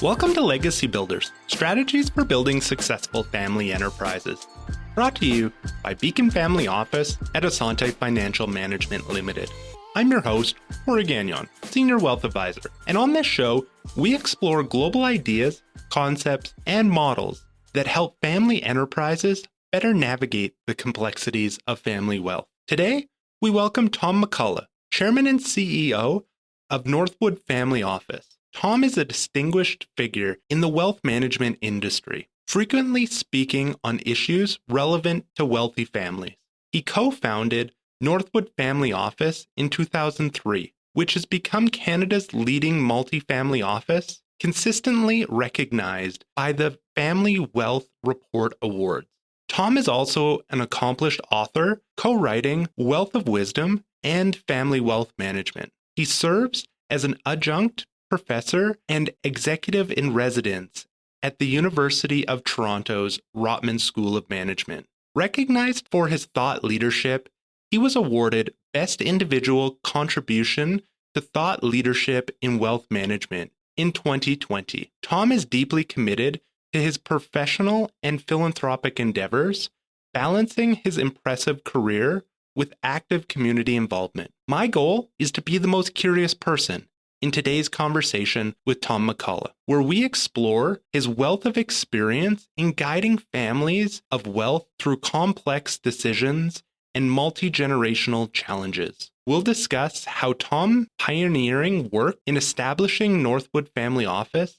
Welcome to Legacy Builders, strategies for building successful family enterprises. Brought to you by Beacon Family Office at Asante Financial Management Limited. I'm your host, Jorge Gagnon, Senior Wealth Advisor, and on this show, we explore global ideas, concepts, and models that help family enterprises better navigate the complexities of family wealth. Today, we welcome Tom McCullough, Chairman and CEO of Northwood Family Office. Tom is a distinguished figure in the wealth management industry, frequently speaking on issues relevant to wealthy families. He co-founded Northwood Family Office in 2003, which has become Canada's leading multifamily office, consistently recognized by the Family Wealth Report Awards. Tom is also an accomplished author, co-writing Wealth of Wisdom and Family Wealth Management. He serves as an adjunct professor and executive in residence at the University of Toronto's Rotman School of Management. Recognized for his thought leadership, he was awarded Best Individual Contribution to Thought Leadership in Wealth Management in 2020. Tom is deeply committed to his professional and philanthropic endeavors, balancing his impressive career with active community involvement. My goal is to be the most curious person in today's conversation with Tom McCullough, where we explore his wealth of experience in guiding families of wealth through complex decisions and multi-generational challenges. We'll discuss how Tom's pioneering work in establishing Northwood Family Office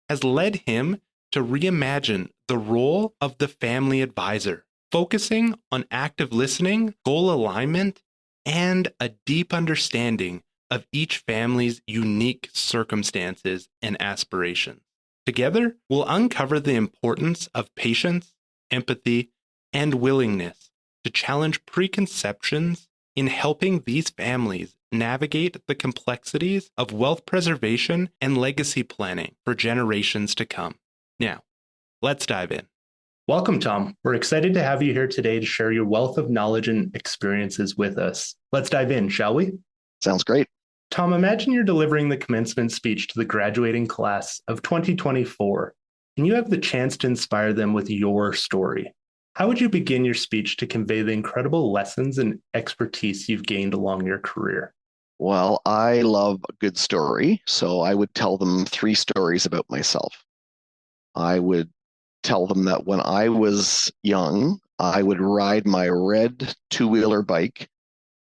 has led him to reimagine the role of the family advisor, focusing on active listening, goal alignment, and a deep understanding of each family's unique circumstances and aspirations. Together, we'll uncover the importance of patience, empathy, and willingness to challenge preconceptions in helping these families navigate the complexities of wealth preservation and legacy planning for generations to come. Now, let's dive in. Welcome, Tom. We're excited to have you here today to share your wealth of knowledge and experiences with us. Let's dive in, shall we? Sounds great. Tom, imagine you're delivering the commencement speech to the graduating class of 2024, and you have the chance to inspire them with your story. How would you begin your speech to convey the incredible lessons and expertise you've gained along your career? Well, I love a good story, so I would tell them 3 stories about myself. I would tell them that when I was young, I would ride my red 2-wheeler bike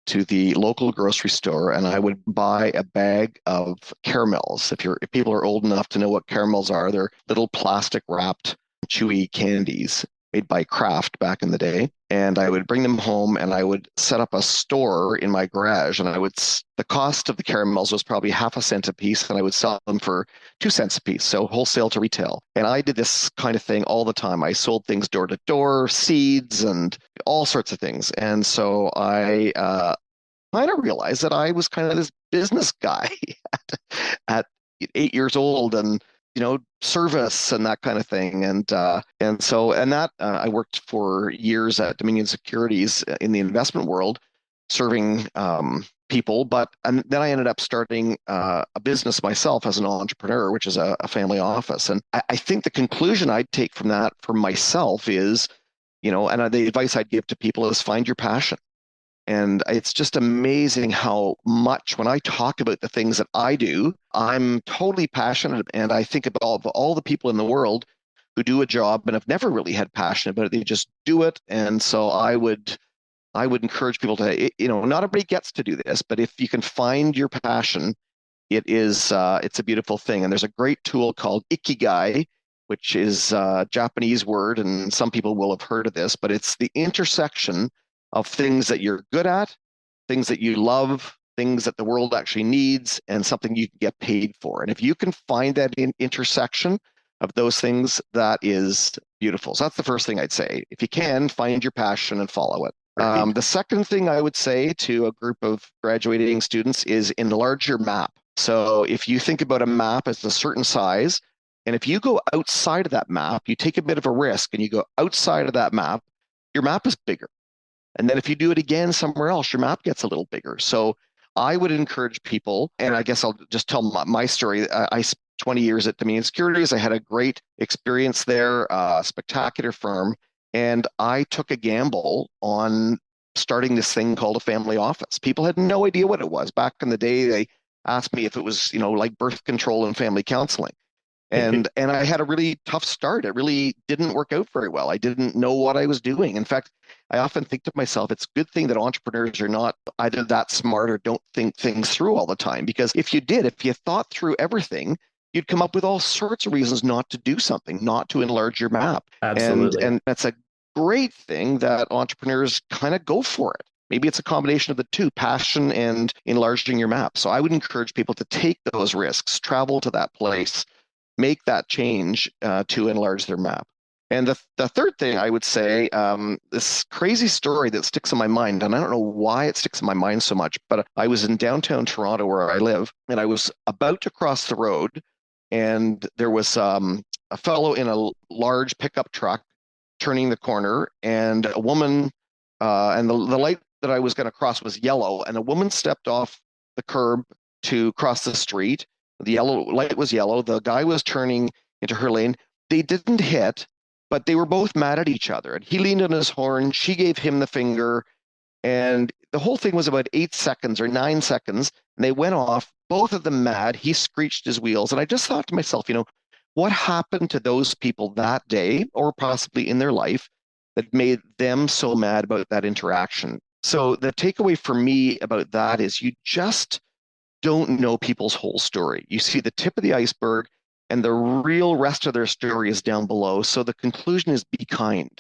to the local grocery store, and I would buy a bag of caramels. If people are old enough to know what caramels are, they're little plastic wrapped chewy candies made by Kraft back in the day. And I would bring them home and I would set up a store in my garage, and the cost of the caramels was probably half a cent a piece, and I would sell them for 2 cents a piece, so wholesale to retail. And I did this kind of thing all the time. I sold things door to door, seeds and all sorts of things. And so I kind of realized that I was kind of this business guy at 8 years old, and service and that kind of thing. And I worked for years at Dominion Securities in the investment world, serving people. And then I ended up starting a business myself as an entrepreneur, which is a family office. And I think the conclusion I'd take from that for myself is, and the advice I'd give to people is find your passion. And it's just amazing how much, when I talk about the things that I do, I'm totally passionate. And I think about all the people in the world who do a job and have never really had passion about it. They just do it. And so I would encourage people to, not everybody gets to do this, but if you can find your passion, it's a beautiful thing. And there's a great tool called Ikigai, which is a Japanese word, and some people will have heard of this, but it's the intersection of things that you're good at, things that you love, things that the world actually needs, and something you can get paid for. And if you can find that intersection of those things, that is beautiful. So that's the first thing I'd say. If you can, find your passion and follow it. Right. The second thing I would say to a group of graduating students is enlarge your map. So if you think about a map as a certain size, and if you go outside of that map, you take a bit of a risk and you go outside of that map, your map is bigger. And then if you do it again somewhere else, your map gets a little bigger. So I would encourage people, and I guess I'll just tell my story. 20 years at Dominion Securities. I had a great experience there, spectacular firm. And I took a gamble on starting this thing called a family office. People had no idea what it was. Back in the day, they asked me if it was, like birth control and family counseling. And I had a really tough start. It really didn't work out very well. I didn't know what I was doing. In fact, I often think to myself, it's a good thing that entrepreneurs are not either that smart or don't think things through all the time. Because if you thought through everything, you'd come up with all sorts of reasons not to do something, not to enlarge your map. And Absolutely. and that's a great thing that entrepreneurs kind of go for it. Maybe it's a combination of the two, passion and enlarging your map. So I would encourage people to take those risks, travel to that place, make that change to enlarge their map. And the third thing I would say, this crazy story that sticks in my mind, and I don't know why it sticks in my mind so much, but I was in downtown Toronto where I live, and I was about to cross the road, and there was a fellow in a large pickup truck turning the corner, and a woman, and the light that I was going to cross was yellow, and a woman stepped off the curb to cross the street. The yellow light was yellow. The guy was turning into her lane. They didn't hit, but they were both mad at each other. And he leaned on his horn. She gave him the finger. And the whole thing was about 8 seconds or 9 seconds. And they went off, both of them mad. He screeched his wheels. And I just thought to myself, what happened to those people that day or possibly in their life that made them so mad about that interaction? So the takeaway for me about that is you just don't know people's whole story. You see the tip of the iceberg, and the real rest of their story is down below. So the conclusion is be kind,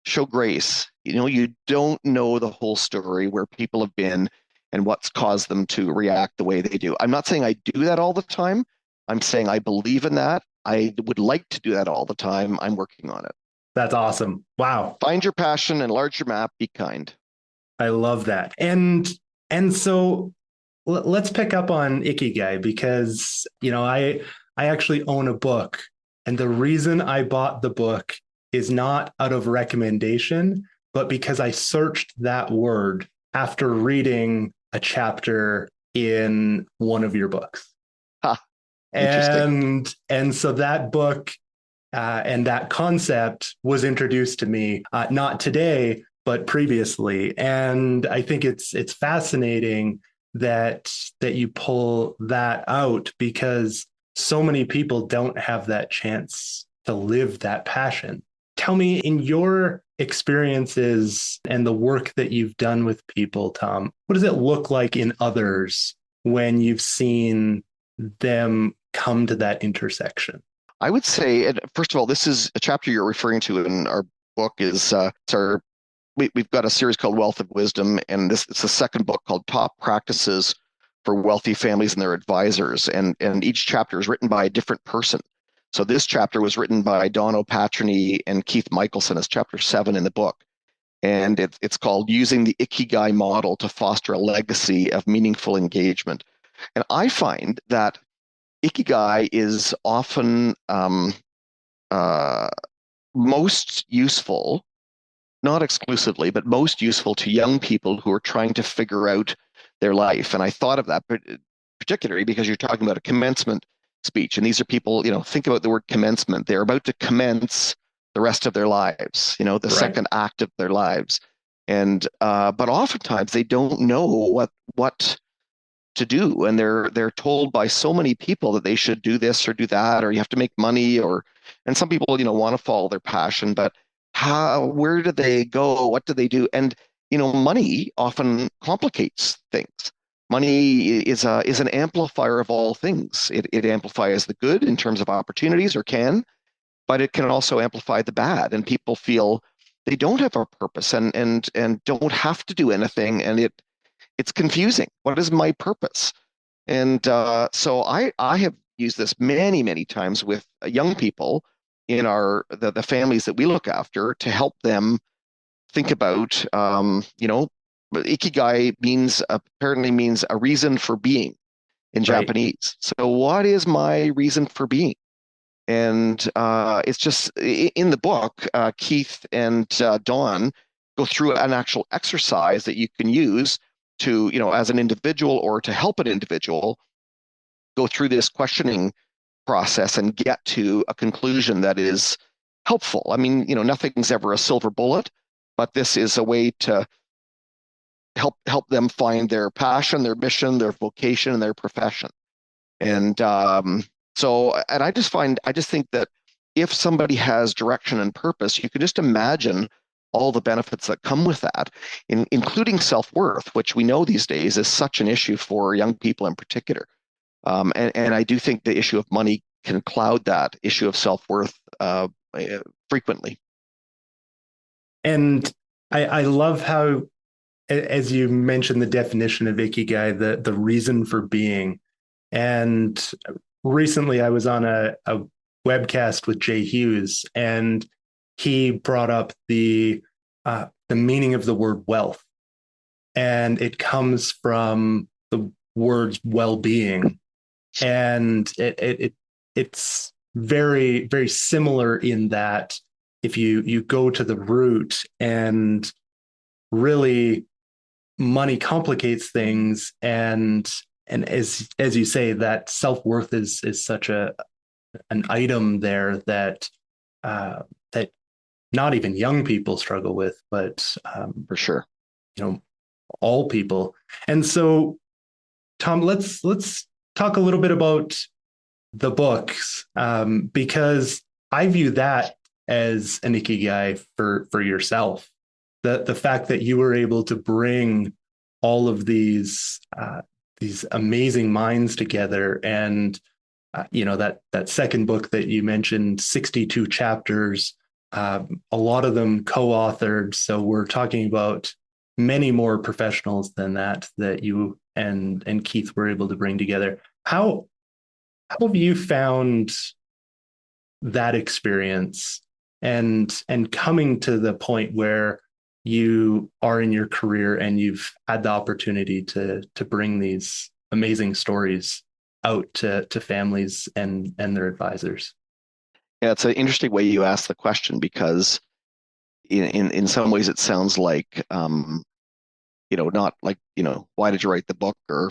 show grace. You don't know the whole story, where people have been and what's caused them to react the way they do. I'm not saying I do that all the time. I'm saying I believe in that. I would like to do that all the time. I'm working on it. That's awesome. Wow. Find your passion, enlarge your map, be kind. I love that. And so let's pick up on Ikigai, because I actually own a book, and the reason I bought the book is not out of recommendation, but because I searched that word after reading a chapter in one of your books. Ha, interesting. And so that book and that concept was introduced to me not today, but previously. And I think it's fascinating that you pull that out, because so many people don't have that chance to live that passion. Tell me, in your experiences and the work that you've done with people, Tom, what does it look like in others when you've seen them come to that intersection? I would say, first of all, this is a chapter you're referring to in our book. We've got a series called Wealth of Wisdom, and it's the second book called Top Practices for Wealthy Families and Their Advisors. And each chapter is written by a different person. So this chapter was written by Don O'Patterney and Keith Michelson as chapter 7 in the book. And it's called Using the Ikigai Model to Foster a Legacy of Meaningful Engagement. And I find that Ikigai is often most useful, not exclusively, but most useful to young people who are trying to figure out their life. And I thought of that particularly because you're talking about a commencement speech. And these are people, think about the word commencement. They're about to commence the rest of their lives, the right. Second act of their lives. And but oftentimes they don't know what to do. And they're told by so many people that they should do this or do that, or you have to make money, and some people, want to follow their passion, but where do they go? What do they do? And, money often complicates things. Money is an amplifier of all things. It amplifies the good in terms of opportunities, or can, but it can also amplify the bad. And people feel they don't have a purpose and don't have to do anything. And it's confusing. What is my purpose? And so I have used this many, many times with young people in the families that we look after to help them think about, Ikigai apparently means a reason for being in Right. Japanese. So what is my reason for being? And it's just in the book, Keith and Dawn go through an actual exercise that you can use to, as an individual or to help an individual go through this questioning process and get to a conclusion that is helpful. I mean, nothing's ever a silver bullet, but this is a way to help them find their passion, their mission, their vocation, and their profession. And and I just think that if somebody has direction and purpose, you can just imagine all the benefits that come with that, including self-worth, which we know these days is such an issue for young people in particular. And I do think the issue of money can cloud that issue of self-worth frequently. And I love how, as you mentioned, the definition of Ikigai, the reason for being. And recently I was on a webcast with Jay Hughes, and he brought up the meaning of the word wealth. And it comes from the words well-being. And it's very, very similar in that if you go to the root, and really money complicates things, and as you say, that self-worth is such an item there that that not even young people struggle with, but for sure, all people. And so, Tom, let's talk a little bit about the books, because I view that as an Ikigai for yourself. The fact that you were able to bring all of these amazing minds together, and that second book that you mentioned, 62 chapters, a lot of them co-authored. So we're talking about many more professionals than that you and Keith were able to bring together. How have you found that experience, and coming to the point where you are in your career and you've had the opportunity to bring these amazing stories out to families and their advisors? Yeah, it's an interesting way you ask the question, because in some ways it sounds like not like why did you write the book, or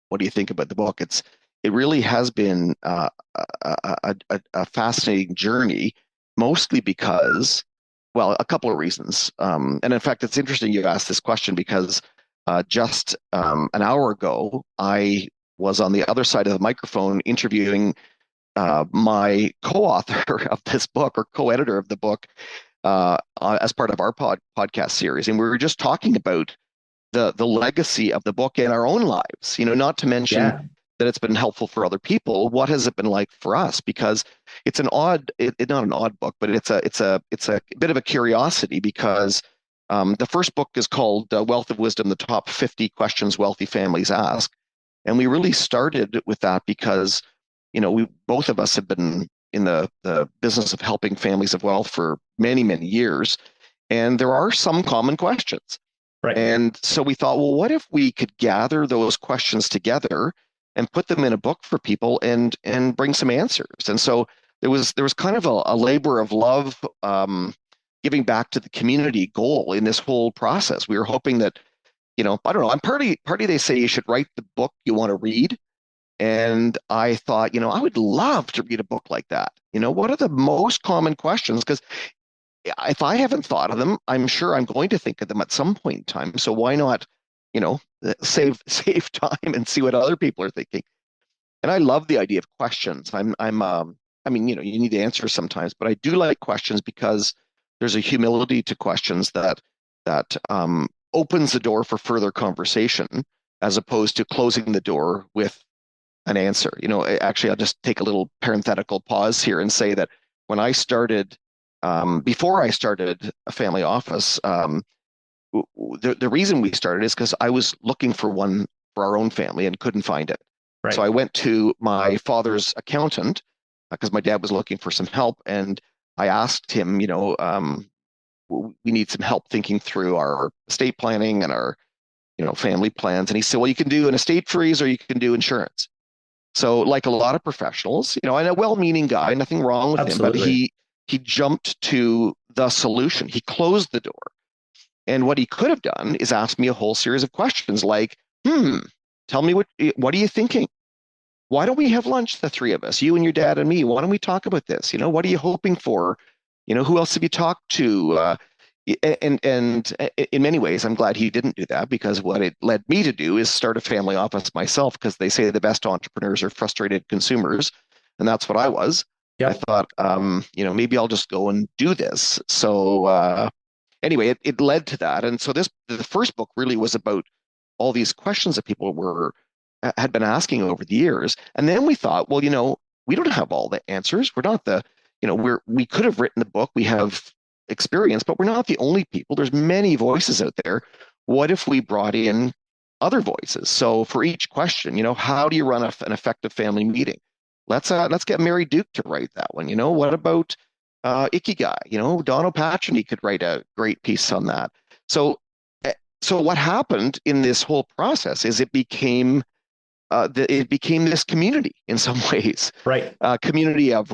what do you think about the book. It really has been a fascinating journey, mostly because, well, a couple of reasons. And in fact, it's interesting you asked this question, because just an hour ago, I was on the other side of the microphone interviewing my co-author of this book, or co-editor of the book, as part of our podcast series. And we were just talking about the legacy of the book in our own lives, not to mention that it's been helpful for other people. What has it been like for us? Because it's not an odd book, but it's a bit of a curiosity, because the first book is called Wealth of Wisdom, the Top 50 Questions Wealthy Families Ask. And we really started with that because, we both of us have been in the business of helping families of wealth for many, many years. And there are some common questions. Right. And so we thought, well, what if we could gather those questions together and put them in a book for people and bring some answers? And so there was kind of a labor of love, giving back to the community goal in this whole process. We were hoping that, I don't know, I'm party they say you should write the book you want to read. And I thought, I would love to read a book like that. What are the most common questions? Because if I haven't thought of them, I'm sure I'm going to think of them at some point in time. So why not, save time and see what other people are thinking? And I love the idea of questions. I mean, you need answers sometimes, but I do like questions because there's a humility to questions that opens the door for further conversation, as opposed to closing the door with an answer. Actually, I'll just take a little parenthetical pause here and say that when I started, before I started a family office, the reason we started is because I was looking for one for our own family and couldn't find it. Right. So I went to my father's accountant, because my dad was looking for some help, and I asked him, we need some help thinking through our estate planning and our, family plans. And he said, well, you can do an estate freeze or you can do insurance. So like a lot of professionals, and a well-meaning guy, nothing wrong with Absolutely. him, but he jumped to the solution. He closed the door. And what he could have done is ask me a whole series of questions like, tell me what are you thinking? why don't we have lunch, the three of us, you and your dad and me? Why don't we talk about this? What are you hoping for? Who else have you talked to? And in many ways, I'm glad he didn't do that, because what it led me to do is start a family office myself, because they say the best entrepreneurs are frustrated consumers, and that's what I was. I Yep. thought, maybe I'll just go and do this. So anyway, it led to that, and so the first book really was about all these questions that people had been asking over the years. And then we thought, well, we don't have all the answers. We're not we could have written the book. We have experience, but we're not the only people. There's many voices out there. What if we brought in other voices? So for each question, how do you run an effective family meeting? Let's get Mary Duke to write that one. What about Ikigai? Don O'Patrick could write a great piece on that. So so what happened in this whole process is it became this community in some ways, Right. community of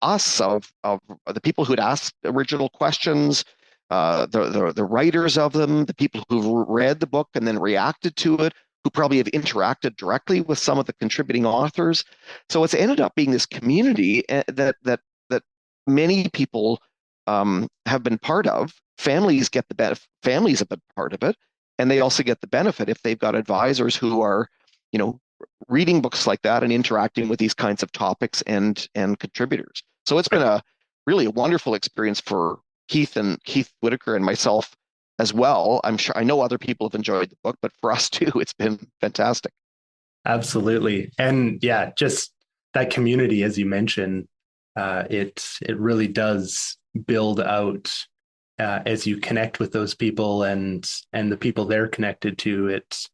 us, of the people who'd asked original questions, the writers of them, the people who read the book and then reacted to it, who probably have interacted directly with some of the contributing authors. So it's ended up being this community that many people have been part of. Families get the benefit. Families have been part of it, and they also get the benefit if they've got advisors who are, reading books like that and interacting with these kinds of topics and contributors. So it's been a really a wonderful experience for Keith Whitaker and myself as well. I know other people have enjoyed the book, but for us too, it's been fantastic. Absolutely. And yeah, just that community, as you mentioned, it really does build out as you connect with those people and the people they're connected to. It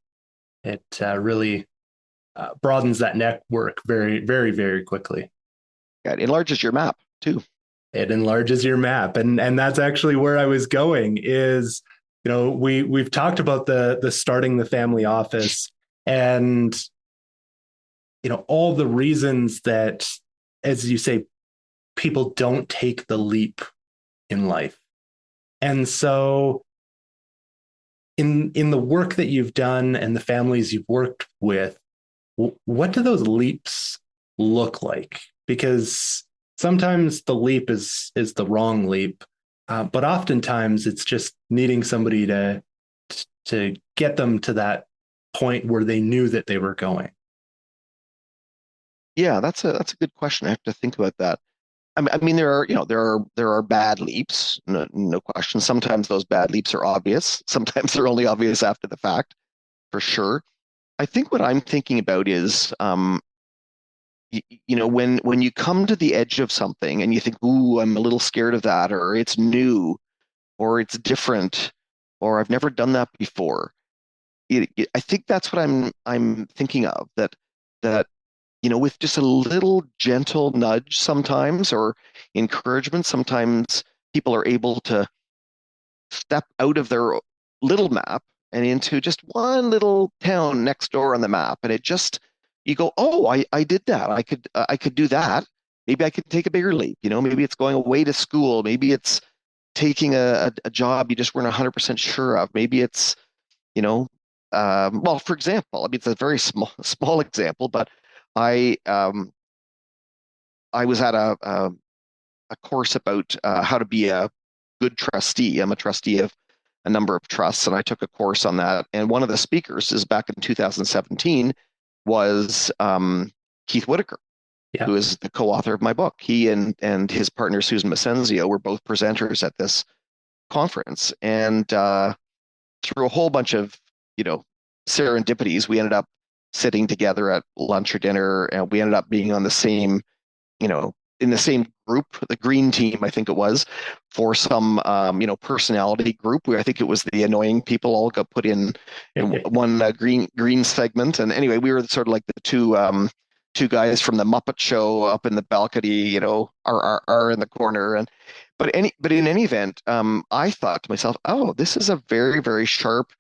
really broadens that network very, very, very quickly. Yeah, it enlarges your map too. It enlarges your map, and that's actually where I was going. Is we've talked about the starting the family office, and all the reasons that, as you say, people don't take the leap in life. And so in the work that you've done and the families you've worked with, what do those leaps look like? Because sometimes the leap is the wrong leap, but oftentimes it's just needing somebody to get them to that point where they knew that they were going. Yeah, that's a good question. I have to think about that. I mean, there are bad leaps, no question. Sometimes those bad leaps are obvious. Sometimes they're only obvious after the fact, for sure. I think what I'm thinking about is, when you come to the edge of something and you think, "Ooh, I'm a little scared of that," or "It's new," or "It's different," or "I've never done that before." I think that's what I'm thinking of. That with just a little gentle nudge sometimes, or encouragement, sometimes people are able to step out of their little map and into just one little town next door on the map. And you go, oh, I did that. I could do that. Maybe I could take a bigger leap. Maybe it's going away to school. Maybe it's taking a job you just weren't 100% sure of. Maybe it's, well, for example, I mean, it's a very small example, but I I was at a course about how to be a good trustee. I'm a trustee of a number of trusts, and I took a course on that. And one of the speakers is back in 2017 was Keith Whitaker, Yeah. who is the co-author of my book. He and his partner Susan Macenzio were both presenters at this conference, and through a whole bunch of serendipities, we ended up sitting together at lunch or dinner, and we ended up being on the same you know, in the same group, the green team, I think it was, for some, personality group where I think it was the annoying people all got put in one green segment. And anyway, we were sort of like the two guys from the Muppet Show up in the balcony, are in the corner. But in any event, I thought to myself, oh, this is a very, very sharp,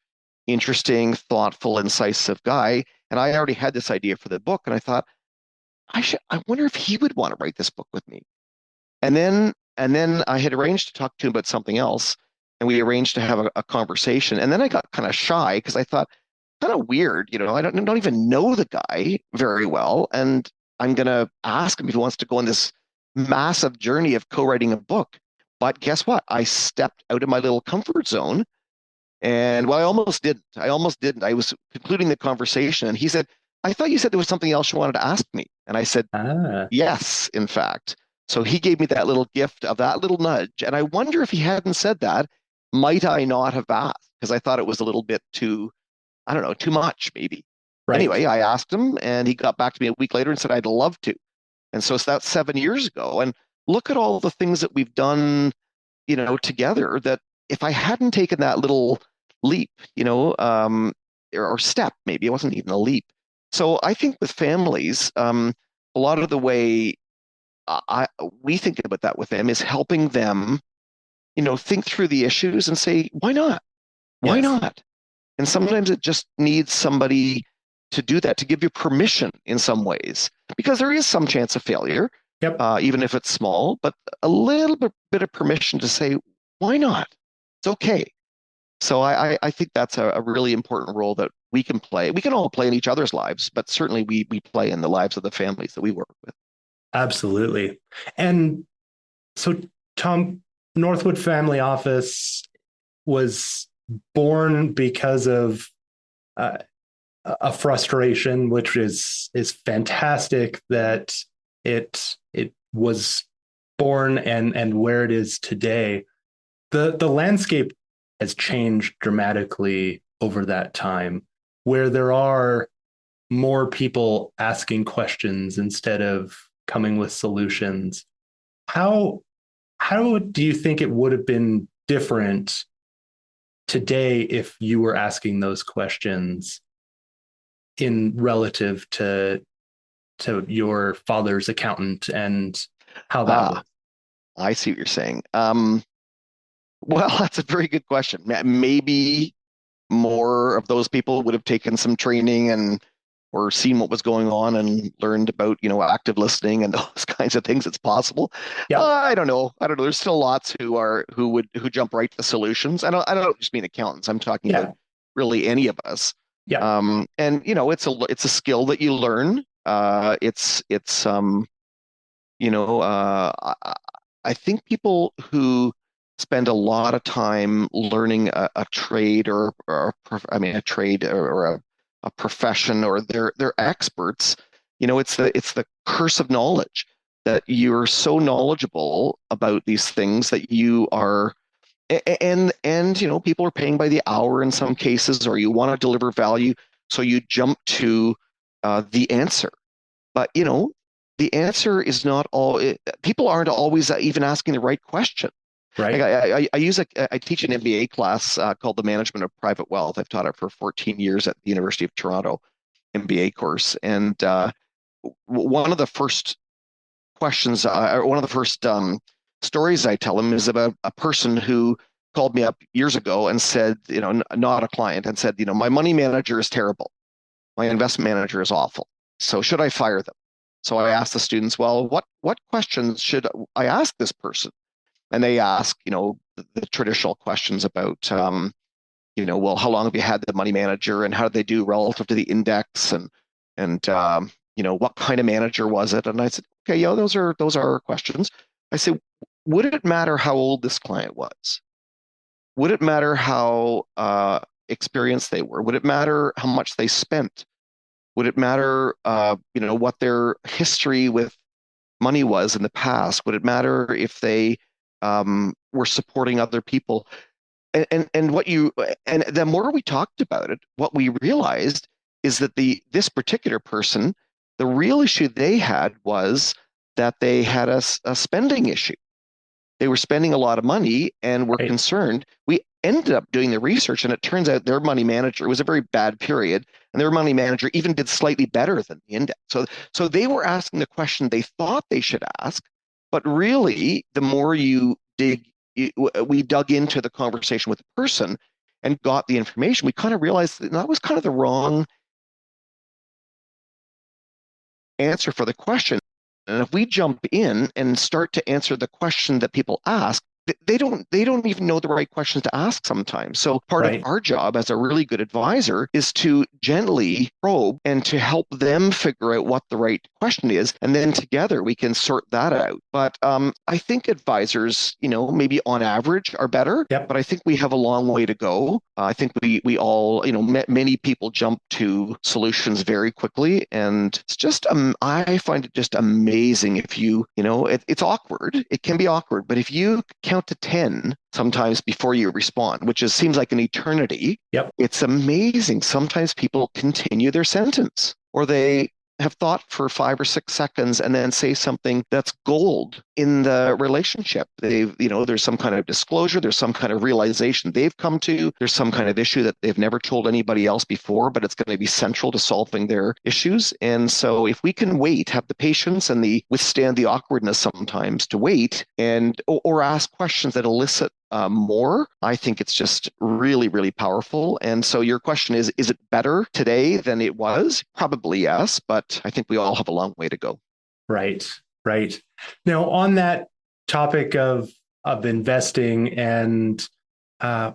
interesting, thoughtful, incisive guy. And I already had this idea for the book, and I thought, I wonder if he would want to write this book with me. And then I had arranged to talk to him about something else, and we arranged to have a conversation. And then I got kind of shy because I thought, kind of weird. I don't even know the guy very well, and I'm gonna ask him if he wants to go on this massive journey of co-writing a book. But guess what? I stepped out of my little comfort zone, and well, I almost didn't. I almost didn't. I was concluding the conversation, and he said, "I thought you said there was something else you wanted to ask me." And I said, Ah, "Yes, in fact." So he gave me that little gift of that little nudge, and I wonder if he hadn't said that, might I not have asked? Because I thought it was a little bit too, I don't know, too much maybe. right. Anyway, I asked him, and he got back to me a week later and said, "I'd love to." And so that's 7 years ago. And look at all the things that we've done, together, that if I hadn't taken that little leap, or step, maybe it wasn't even a leap. So I think with families, a lot of the way I we think about that with them is helping them, think through the issues and say, why not? Why Yes. not? And sometimes it just needs somebody to do that, to give you permission in some ways, because there is some chance of failure, Yep. even if it's small, but a little bit of permission to say, why not? It's okay. So I think that's a really important role that we can play. We can all play in each other's lives, but certainly we play in the lives of the families that we work with. Absolutely. And so, Tom, Northwood Family Office was born because of uh, a frustration, which is fantastic that it was born and where it is today. The landscape has changed dramatically over that time, where there are more people asking questions instead of coming with solutions. How how do you think it would have been different today if you were asking those questions in relative to your father's accountant and how that Ah, was? I see what you're saying. Well, that's a very good question. Maybe more of those people would have taken some training and or seen what was going on and learned about, active listening and those kinds of things. It's possible. Yeah, I don't know. I don't know. There's still lots who jump right to solutions. I don't just mean accountants. I'm talking about yeah, really any of us. yeah, And it's a skill that you learn. I think people who spend a lot of time learning a trade a trade or a profession, or they're experts. It's the curse of knowledge, that you're so knowledgeable about these things that you are, and people are paying by the hour in some cases, or you want to deliver value, so you jump to the answer. But the answer is not all. People aren't always even asking the right question. Like right. I teach an MBA class called the Management of Private Wealth. I've taught it for 14 years at the University of Toronto MBA course, and one of the first questions, or one of the first stories I tell them is about a person who called me up years ago and said, not a client, and said, my money manager is terrible. My investment manager is awful. So should I fire them? So I asked the students, well, what questions should I ask this person? And they ask, the traditional questions about, well, how long have you had the money manager, and how did they do relative to the index, and what kind of manager was it? And I said, okay, those are questions. I said, would it matter how old this client was? Would it matter how experienced they were? Would it matter how much they spent? Would it matter, what their history with money was in the past? Would it matter if they were supporting other people? And the more we talked about it, what we realized is that this particular person, the real issue they had was that they had a spending issue. They were spending a lot of money and were Right. concerned. We ended up doing the research, and it turns out their money manager, it was a very bad period, and their money manager even did slightly better than the index. So they were asking the question they thought they should ask, but really, the more we dug into the conversation with the person and got the information, we kind of realized that was kind of the wrong answer for the question. And if we jump in and start to answer the question that people ask, they don't even know the right questions to ask sometimes. So part of Right. our job as a really good advisor is to gently probe and to help them figure out what the right question is, and then together we can sort that out. But I think advisors, maybe on average are better, Yep. but I think we have a long way to go. I think we all, many people jump to solutions very quickly, and it's just I find it just amazing if it's awkward. It can be awkward, but if you count to 10 sometimes before you respond, which seems like an eternity, Yep. it's amazing. Sometimes people continue their sentence, or they have thought for 5 or 6 seconds and then say something that's gold in the relationship. There's some kind of disclosure, there's some kind of realization they've come to, there's some kind of issue that they've never told anybody else before, but it's going to be central to solving their issues. And so if we can wait, have the patience and the withstand the awkwardness sometimes to wait or ask questions that elicit more, I think it's just really, really powerful. And so your question is it better today than it was? Probably yes, but I think we all have a long way to go. Right. Right. Now, on that topic of investing and I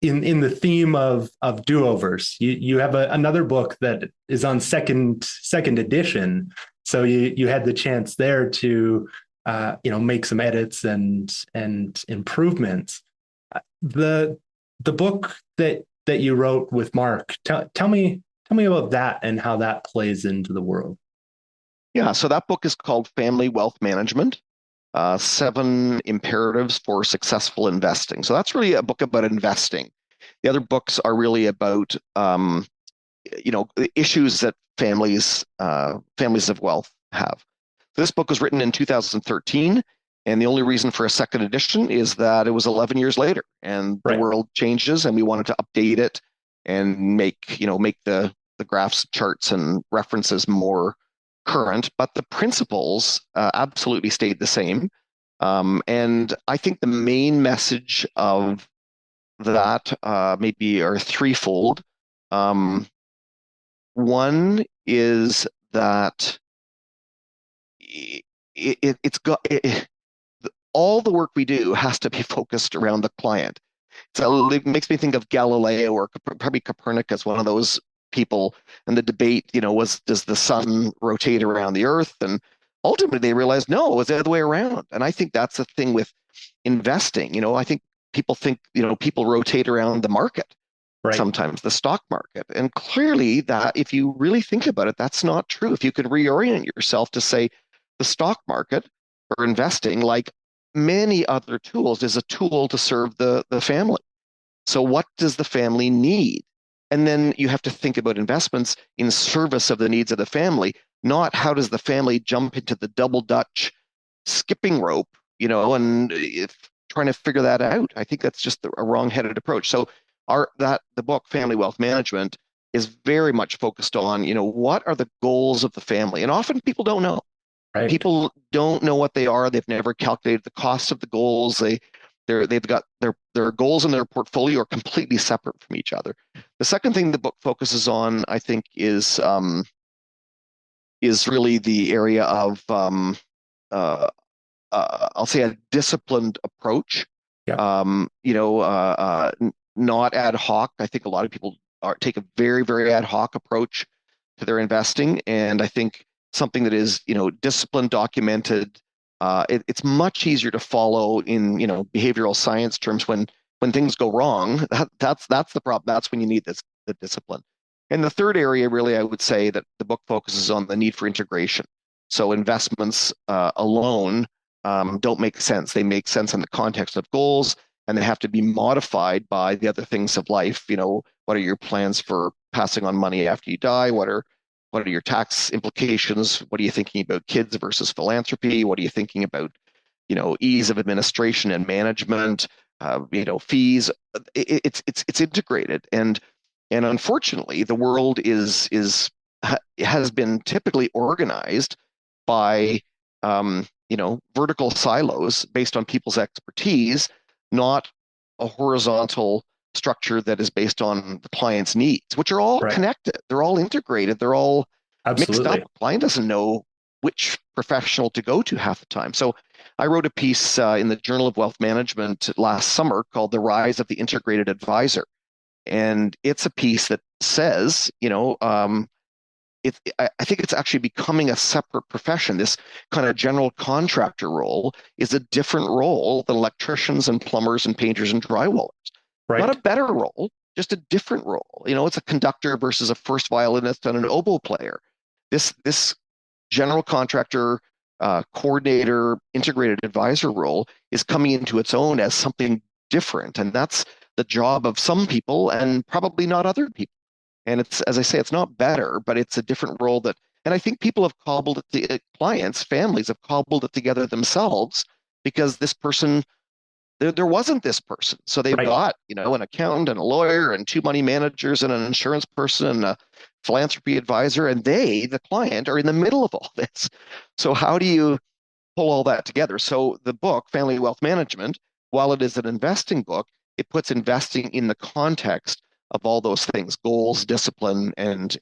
in the theme of do-overs, you have another book that is on second edition. So you had the chance there to make some edits and improvements. The book that you wrote with Mark, tell me about that and how that plays into the world. Yeah, so that book is called Family Wealth Management, 7 Imperatives for Successful Investing. So that's really a book about investing. The other books are really about the issues that families of wealth have. This book was written in 2013, and the only reason for a second edition is that it was 11 years later, and the world changes, and we wanted to update it and make the graphs, charts, and references more current. But the principles absolutely stayed the same. And I think the main message of that maybe are threefold. One is that all the work we do has to be focused around the client. So it makes me think of Galileo or probably Copernicus, one of those people. And the debate, does the sun rotate around the earth? And ultimately they realized, no, it was the other way around. And I think that's the thing with investing. I think people rotate around the market. Right. Sometimes the stock market. And clearly that, if you really think about it, that's not true. If you could reorient yourself to say the stock market or investing, like many other tools, is a tool to serve the family. So what does the family need? And then you have to think about investments in service of the needs of the family, not how does the family jump into the double Dutch skipping rope, and trying to figure that out. I think that's just a wrong-headed approach. So the book Family Wealth Management is very much focused on, what are the goals of the family? And often people don't know. Right. People don't know what they are. They've never calculated the cost of the goals. They've got their goals in their portfolio are completely separate from each other. The second thing the book focuses on, I think, is really the area of I'll say a disciplined approach. Yeah. Not ad hoc. I think a lot of people take a very, very ad hoc approach to their investing, and I think something that is disciplined, documented. It's much easier to follow in behavioral science terms when things go wrong. That's the problem. That's when you need the discipline. And the third area, really, I would say that the book focuses on the need for integration. So investments alone don't make sense. They make sense in the context of goals, and they have to be modified by the other things of life. What are your plans for passing on money after you die? What are your tax implications? What are you thinking about kids versus philanthropy? What are you thinking about, ease of administration and management? Fees. It's integrated, and unfortunately, the world has been typically organized by vertical silos based on people's expertise, not a horizontal structure that is based on the client's needs, which are all connected. They're all integrated. They're all mixed up. The client doesn't know which professional to go to half the time. So I wrote a piece in the Journal of Wealth Management last summer called "The Rise of the Integrated Advisor," and it's a piece that says, I think it's actually becoming a separate profession. This kind of general contractor role is a different role than electricians and plumbers and painters and drywallers. Not a Right. better role, just a different role. It's a conductor versus a first violinist and an oboe player. This general contractor, coordinator, integrated advisor role is coming into its own as something different, and that's the job of some people and probably not other people. And it's, as I say, it's not better, but it's a different role that, and I think people have cobbled it, the clients, families have cobbled it together themselves because this person, there wasn't this person. So they've Right. got, an accountant and a lawyer and two money managers and an insurance person and a philanthropy advisor, and they, the client, are in the middle of all this. So how do you pull all that together? So the book, Family Wealth Management, while it is an investing book, it puts investing in the context of all those things, goals, discipline, and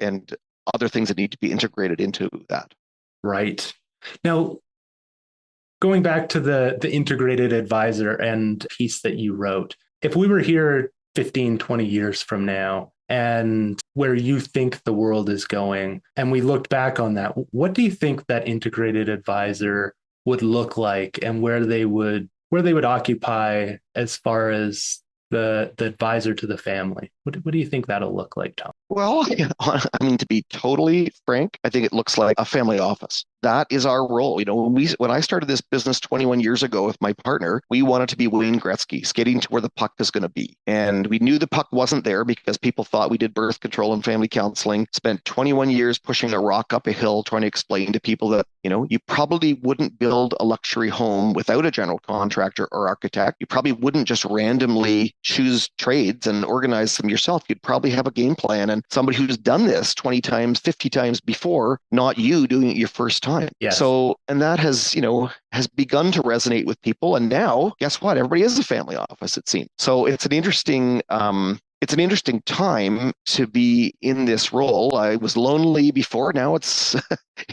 other things that need to be integrated into that. Right. Now, going back to the integrated advisor and piece that you wrote, if we were here 15, 20 years from now and where you think the world is going, and we looked back on that, what do you think that integrated advisor would look like and where they would occupy as far as the advisor to the family? What do you think that'll look like, Tom? Well, I mean, to be totally frank, I think it looks like a family office. That is our role. When I started this business 21 years ago with my partner, we wanted to be Wayne Gretzky, skating to where the puck is going to be. And we knew the puck wasn't there because people thought we did birth control and family counseling, spent 21 years pushing a rock up a hill trying to explain to people that, you probably wouldn't build a luxury home without a general contractor or architect. You probably wouldn't just randomly choose trades and organize them yourself. You'd probably have a game plan and somebody who's done this 20 times, 50 times before, not you doing it your first time. Yes. So, and that has begun to resonate with people. And now, guess what? Everybody is a family office, it seems. So it's an interesting time to be in this role. I was lonely before. Now it's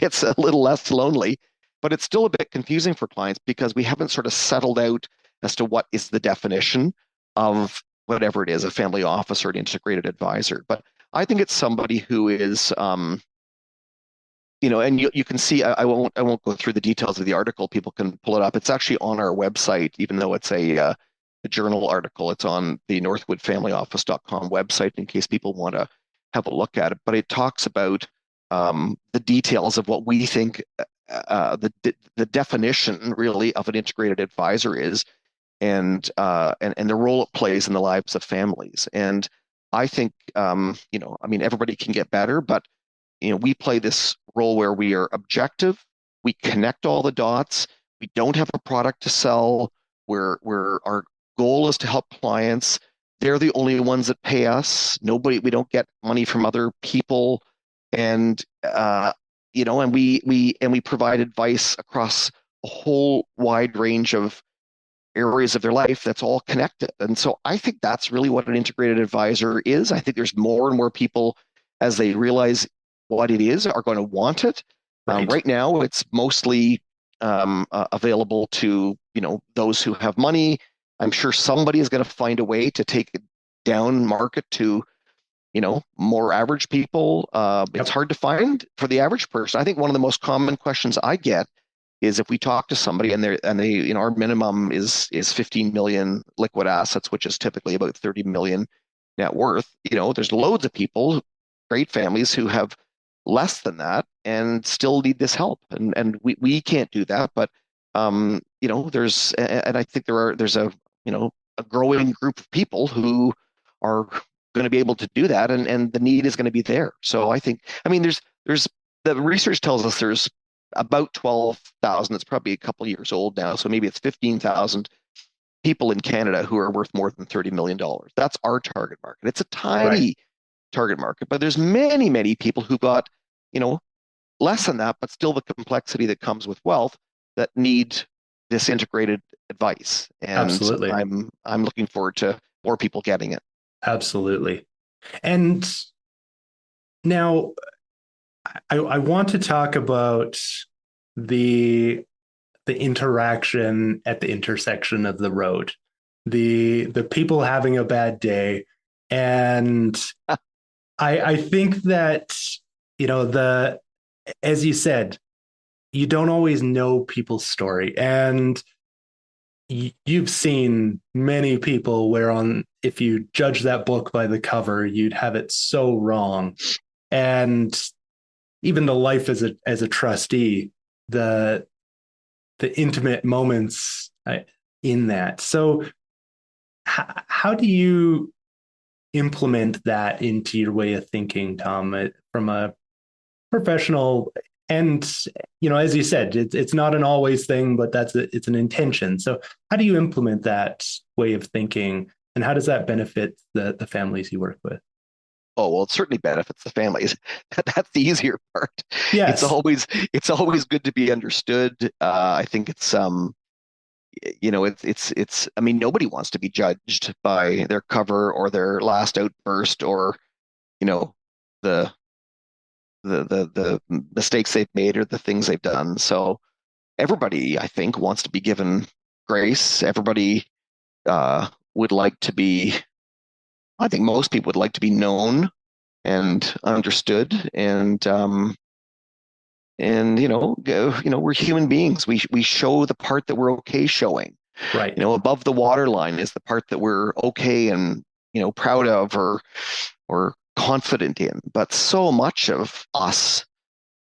it's a little less lonely, but it's still a bit confusing for clients because we haven't sort of settled out as to what is the definition of whatever it is, a family office or an integrated advisor. But I think it's somebody who is, and you can see. I won't go through the details of the article. People can pull it up. It's actually on our website, even though it's a journal article. It's on the northwoodfamilyoffice.com website in case people want to have a look at it. But it talks about the details of what we think the definition really of an integrated advisor is, and the role it plays in the lives of families. And I think, I mean, everybody can get better, but we play this role where we are objective, we connect all the dots, we don't have a product to sell, we're our goal is to help clients. They're the only ones that pay us. We don't get money from other people, and and we provide advice across a whole wide range of areas of their life that's all connected. And so I think that's really what an integrated advisor is. I think there's more and more people as they realize what it is are going to want it. Right. Right now, it's mostly available to those who have money. I'm sure somebody is going to find a way to take it down market to more average people. It's Yep. hard to find for the average person. I think one of the most common questions I get is if we talk to somebody and our minimum is 15 million liquid assets, which is typically about 30 million net worth. There's loads of people, great families who have less than that and still need this help, and we can't do that. But there's and I think there's a growing group of people who are going to be able to do that, and the need is going to be there. So I mean, there's the research tells us there's about 12,000. It's probably a couple years old now, so maybe it's 15,000 people in Canada who are worth more than $30 million. That's our target market. It's a Right. tiny target market, but there's many, many people who got, you know, less than that, but still the complexity that comes with wealth that need this integrated advice. And Absolutely. I'm looking forward to more people getting it. Absolutely. And now I want to talk about the the interaction at the intersection of the road, the people having a bad day. And I think that, the as you said, you don't always know people's story. And you've seen many people where if you judge that book by the cover, you'd have it so wrong. And even the life as a trustee, the intimate moments in that. So how do you implement that into your way of thinking, Tom, from a professional? And as you said, it's not an always thing, but it's an intention. So how do you implement that way of thinking, and how does that benefit the families you work with? Oh, well, it certainly benefits the families. That's the easier part. It's Yes. always it's always good to be understood. I think it's it's I mean, nobody wants to be judged by their cover or their last outburst, or the the mistakes they've made or the things they've done. So everybody, I think, wants to be given grace. Everybody would like to be. I think most people would like to be known and understood, and we're human beings. We show the part that we're okay showing. Right. Above the waterline is the part that we're okay and proud of, or confident in. But so much of us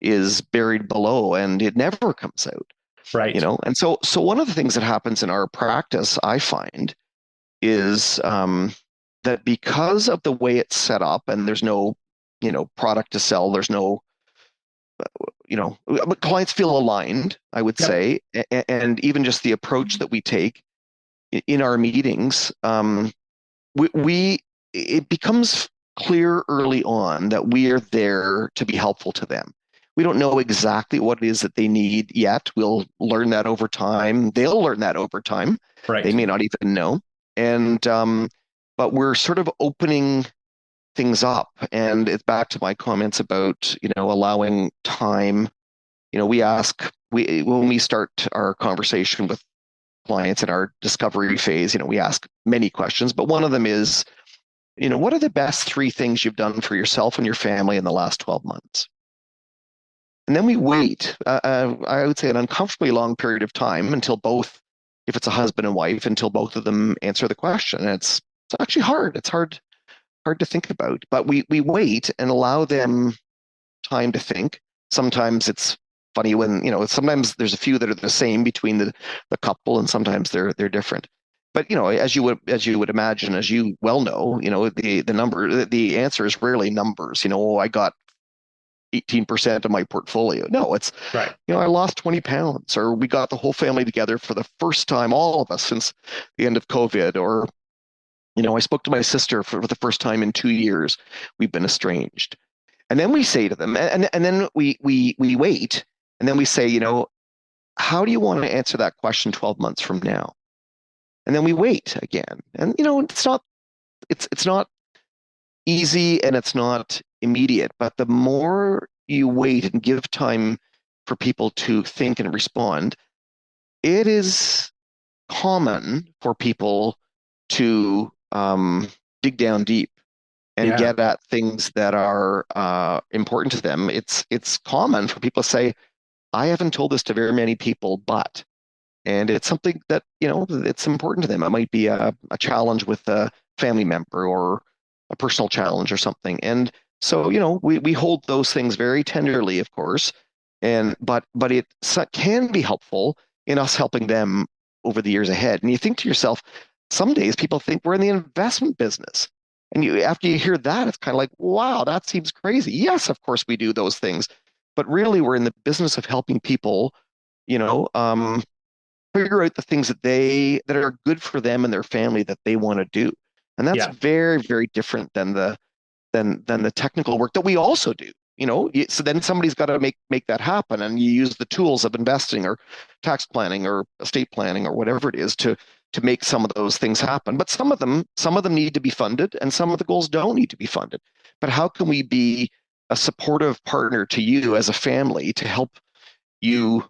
is buried below, and it never comes out. Right. And so one of the things that happens in our practice, I find, is that because of the way it's set up, and there's no product to sell, there's no clients feel aligned, I would Yep. say, and even just the approach that we take in our meetings, it becomes clear early on that we are there to be helpful to them. We don't know exactly what it is that they need yet. We'll learn that over time. They'll learn that over time. They Right. may not even know. And but we're sort of opening things up. And it's back to my comments about, allowing time. When we start our conversation with clients in our discovery phase, we ask many questions, but one of them is, what are the best three things you've done for yourself and your family in the last 12 months? And then we wait, I would say, an uncomfortably long period of time until both, if it's a husband and wife, until both of them answer the question. And it's actually hard. It's hard to think about, but we wait and allow them time to think. Sometimes it's funny when, sometimes there's a few that are the same between the couple, and sometimes they're different. But as you would imagine, as you well know, the answer is rarely numbers. I got 18% of my portfolio. No, it's Right. I lost 20 pounds, or we got the whole family together for the first time, all of us, since the end of COVID, or I spoke to my sister for the first time in 2 years. We've been estranged. And then we say to them, and then we wait, and then we say, how do you want to answer that question 12 months from now? And then we wait again. And it's not easy, and it's not immediate, but the more you wait and give time for people to think and respond, it is common for people to dig down deep and Yeah. get at things that are important to them. It's common for people to say, I haven't told this to very many people, but, and it's something that, it's important to them. It might be a challenge with a family member, or a personal challenge or something. And so, we hold those things very tenderly, of course, but it can be helpful in us helping them over the years ahead. And you think to yourself, some days people think we're in the investment business. And after you hear that, it's kind of like, wow, that seems crazy. Yes, of course we do those things, but really we're in the business of helping people, you know, um, figure out the things that are good for them and their family that they want to do. And that's Yeah. very, very different than the technical work that we also do. So then somebody's got to make that happen, and you use the tools of investing or tax planning or estate planning or whatever it is to make some of those things happen. But some of them need to be funded, and some of the goals don't need to be funded. But how can we be a supportive partner to you as a family to help you,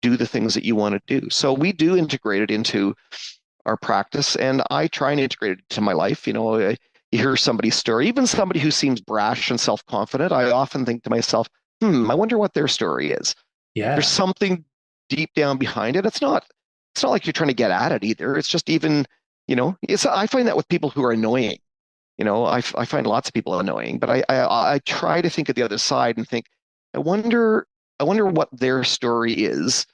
do the things that you want to do. So we do integrate it into our practice, and I try and integrate it to my life. You hear somebody's story, even somebody who seems brash and self-confident. I often think to myself, I wonder what their story is. There's Yeah. something deep down behind it. It's not like you're trying to get at it either. It's just even, I find that with people who are annoying. I find lots of people annoying, but I try to think of the other side and think, I wonder what their story is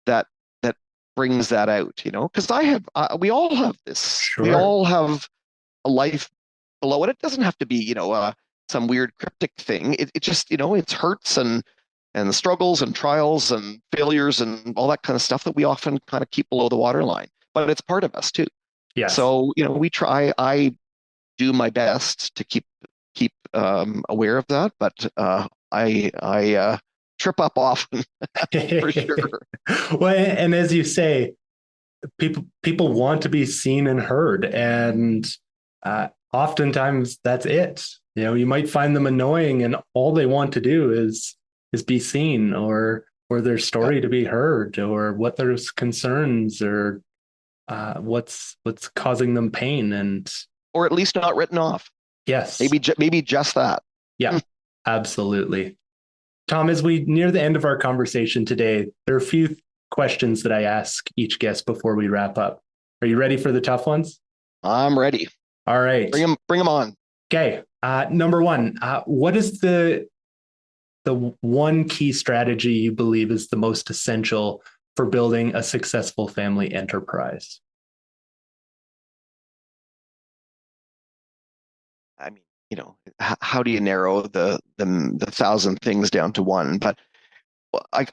that that brings that out, because we all have this. We Sure. all have a life below it. It doesn't have to be, some weird cryptic thing. It just, it's hurts and the struggles and trials and failures and all that kind of stuff that we often kind of keep below the waterline. But it's part of us too. Yes. So, we try. I do my best to keep aware of that, but I trip up often for sure. Well, and as you say, people want to be seen and heard, and oftentimes that's it. You might find them annoying, and all they want to do is be seen, or their Yeah. story to be heard, or what their concerns, or what's causing them pain. And Or at least not written off. yes, Maybe just that. yeah, absolutely. Tom, as we near the end of our conversation today, there are a few questions that I ask each guest before we wrap up. Are you ready for the tough ones? I'm ready. All right. Bring them on. Okay. Number one, what is the one key strategy you believe is the most essential for building a successful family enterprise? I mean, how do you narrow the thousand things down to one? But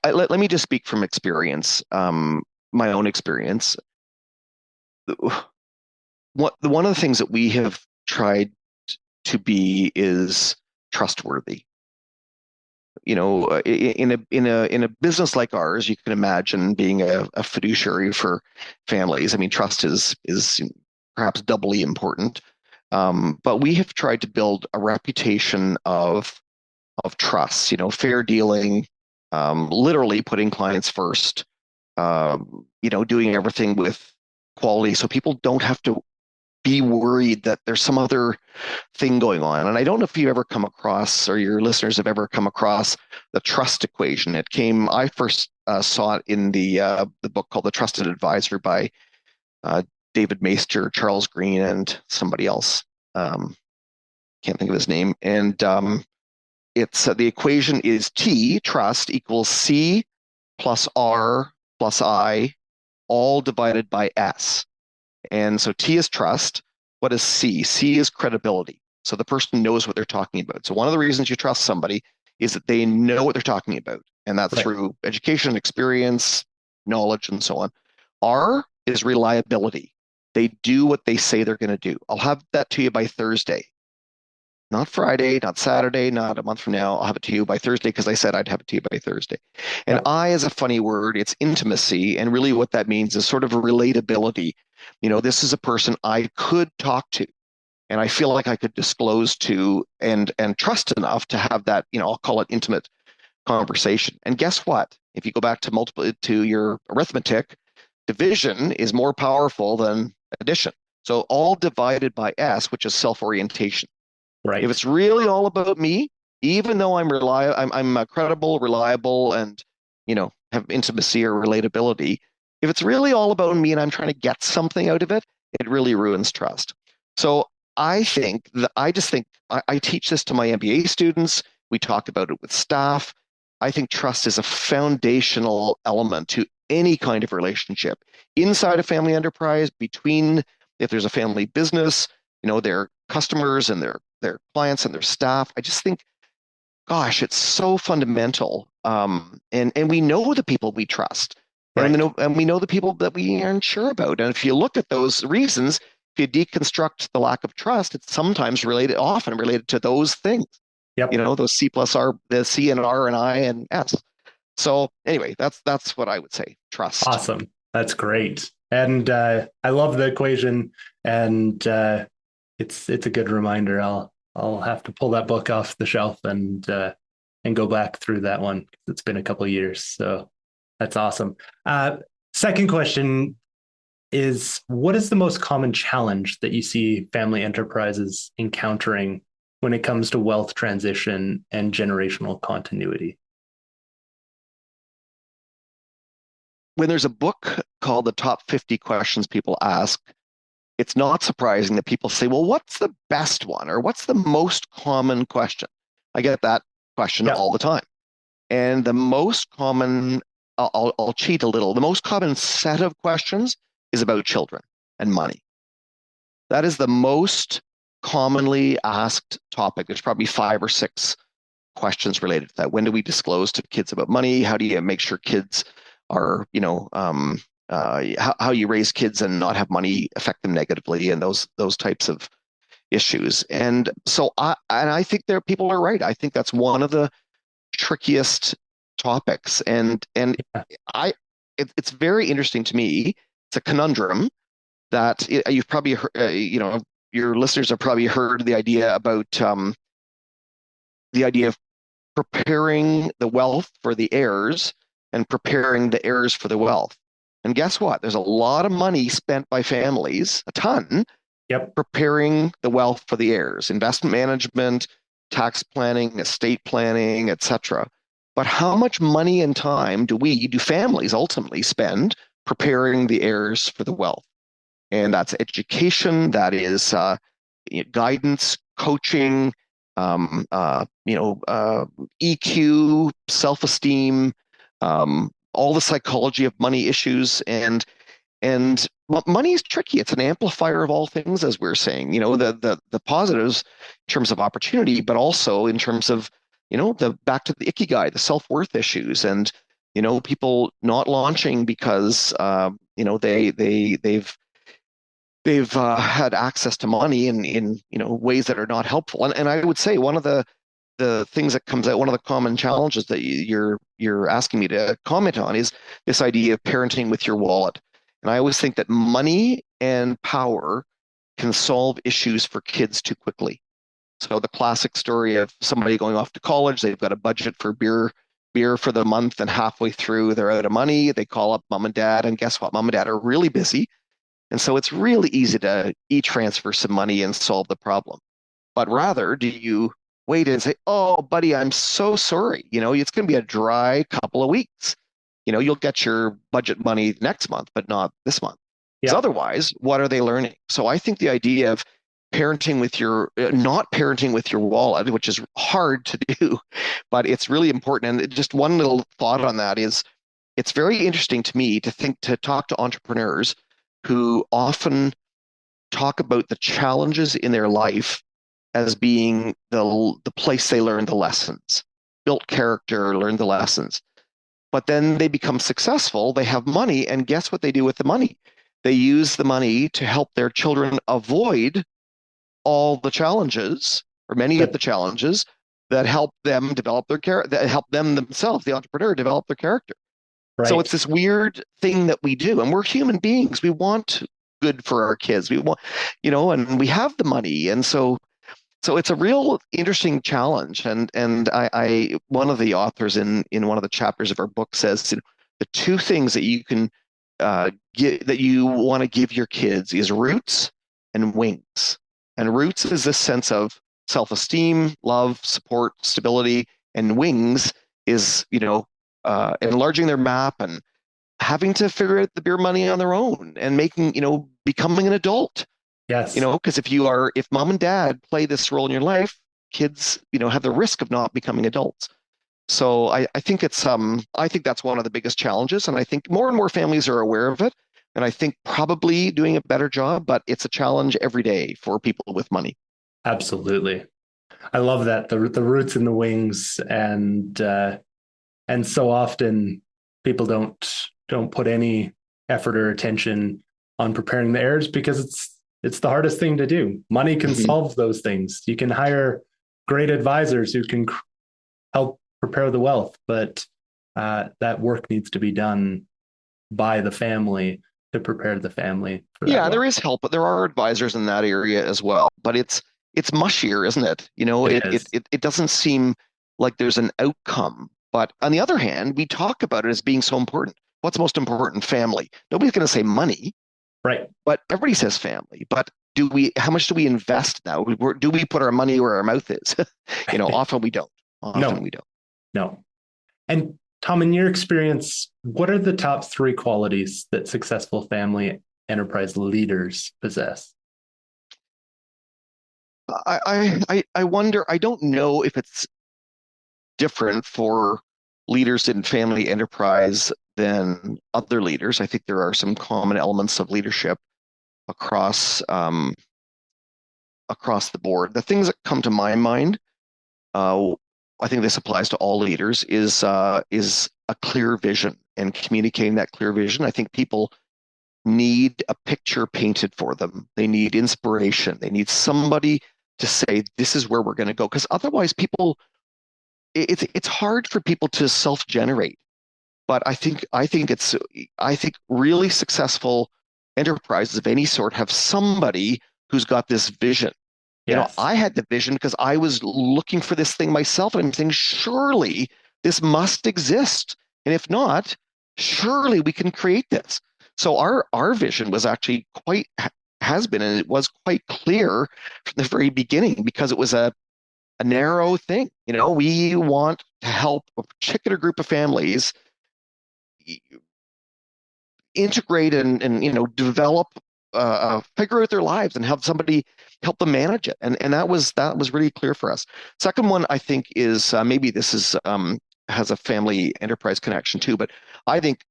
let me just speak from experience, my own experience. One of the things that we have tried to be is trustworthy. In a business like ours, you can imagine being a fiduciary for families. I mean, trust is perhaps doubly important. But we have tried to build a reputation of trust, fair dealing, literally putting clients first, doing everything with quality so people don't have to be worried that there's some other thing going on. And I don't know if you ever come across, or your listeners have ever come across, the trust equation. I first saw it in the book called The Trusted Advisor by uh, David Maister, Charles Green, and somebody else. Can't think of his name. And it's the equation is T, trust, equals C plus R plus I, all divided by S. And so T is trust. What is C? C is credibility. So the person knows what they're talking about. So one of the reasons you trust somebody is that they know what they're talking about. And that's Right. through education, experience, knowledge, and so on. R is reliability. They do what they say they're going to do. I'll have that to you by Thursday. Not Friday, not Saturday, not a month from now. I'll have it to you by Thursday because I said I'd have it to you by Thursday. And Yep. I is a funny word. It's intimacy. And really what that means is sort of a relatability. This is a person I could talk to and I feel like I could disclose to and trust enough to have that, I'll call it intimate conversation. And guess what? If you go back to your arithmetic, division is more powerful than addition. So all divided by S, which is self-orientation. If Right. it's really all about me, even though I'm credible, reliable, and have intimacy or relatability. If it's really all about me and I'm trying to get something out of it, it really ruins trust. So I just think I teach this to my MBA students. We talk about it with staff. I think trust is a foundational element to any kind of relationship inside a family enterprise, between if there's a family business, their customers and their clients and their staff. I just think, gosh, it's so fundamental. And we know the people we trust, and Right. we know the people that we aren't sure about. And if you look at those reasons, if you deconstruct the lack of trust, it's often related to those things. Yep. Those C plus R, the C and R and I and S. So anyway, that's what I would say. Trust. Awesome. That's great. And I love the equation, and it's a good reminder. I'll have to pull that book off the shelf and go back through that one. It's been a couple of years. So That's awesome. Second question is, what is the most common challenge that you see family enterprises encountering when it comes to wealth transition and generational continuity? When there's a book called The Top 50 Questions People Ask, it's not surprising that people say, well, what's the best one? Or what's the most common question? I get that question Yeah. all the time. And the most common, I'll cheat a little, the most common set of questions is about children and money. That is the most commonly asked topic. There's probably 5 or 6 questions related to that. When do we disclose to kids about money? How do you make sure kids are, how you raise kids and not have money affect them negatively, and those types of issues. And so I think people are right. I think that's one of the trickiest topics. And Yeah. it's very interesting to me. It's a conundrum that you've probably heard, your listeners have probably heard the idea of preparing the wealth for the heirs and preparing the heirs for the wealth. And guess what? There's a lot of money spent by families, a ton, Yep. preparing the wealth for the heirs, investment management, tax planning, estate planning, etc. But how much money and time do families ultimately spend preparing the heirs for the wealth? And that's education, that is guidance, coaching, EQ, self-esteem, all the psychology of money issues, and money is tricky. It's an amplifier of all things, as we're saying. The positives in terms of opportunity, but also in terms of the back to the Ikigai, the self-worth issues, and people not launching because they've had access to money in ways that are not helpful. And I would say one of the things that comes out, one of the common challenges that you're asking me to comment on is this idea of parenting with your wallet. And I always think that money and power can solve issues for kids too quickly. So the classic story of somebody going off to college, they've got a budget for beer for the month, and halfway through they're out of money. They call up mom and dad, and guess what? Mom and dad are really busy. And so it's really easy to e-transfer some money and solve the problem. But rather, do you wait and say, oh, buddy, I'm so sorry. It's going to be a dry couple of weeks. You'll get your budget money next month, but not this month. Because Yeah. otherwise, what are they learning? So I think the idea of not parenting with your wallet, which is hard to do, but it's really important. And just one little thought on that is, it's very interesting to me to talk to entrepreneurs who often talk about the challenges in their life as being the place they learn the lessons, built character, learn the lessons. But then they become successful, they have money, and guess what they do with the money? They use the money to help their children avoid all the challenges, or many of the challenges that help them develop their character, that help them themselves, the entrepreneur, develop their character. So Right. it's this weird thing that we do, and we're human beings. We want good for our kids. We want, and we have the money, and so it's a real interesting challenge. And I one of the authors in one of the chapters of our book says, the 2 things that you can that you want to give your kids is roots and wings. And roots is this sense of self-esteem, love, support, stability, and wings is enlarging their map and having to figure out the beer money on their own and becoming an adult. Yes. Because if mom and dad play this role in your life, kids have the risk of not becoming adults. So I think I think that's one of the biggest challenges, and I think more and more families are aware of it, and I think probably doing a better job, but it's a challenge every day for people with money. Absolutely. I love that, the roots and the wings, and so often people don't put any effort or attention on preparing the heirs because it's the hardest thing to do. Money can Mhm. solve those things. You can hire great advisors who can help prepare the wealth, but that work needs to be done by the family to prepare the family for that Yeah, there wealth. is help, but there are advisors in that area as well. But it's mushier, isn't it? It is. It doesn't seem like there's an outcome But on the other hand, we talk about it as being so important. What's most important? Family. Nobody's going to say money, Right. but everybody says family. But how much do we invest now? Do we put our money where our mouth is? Often we don't. Often No, we don't. no. And Tom, in your experience, what are the top three qualities that successful family enterprise leaders possess? I wonder, I don't know if it's different for leaders in family enterprise than other leaders. I think there are some common elements of leadership across across the board. The things that come to my mind, uh, I think this applies to all leaders, is a clear vision and communicating that clear vision. I think people need a picture painted for them. They need inspiration. They need somebody to say, this is where we're going to go. Because otherwise, it's hard for people to self-generate. But I think really successful enterprises of any sort have somebody who's got this vision. Yes. I had the vision because I was looking for this thing myself, and I'm saying, surely this must exist. And if not, surely we can create this. So our vision was actually has been, and it was quite clear from the very beginning because it was a narrow thing. We want to help a particular group of families integrate and develop figure out their lives and have somebody help them manage it, and that was really clear for us. Second one, I think, is maybe this is has a family enterprise connection too, but I think,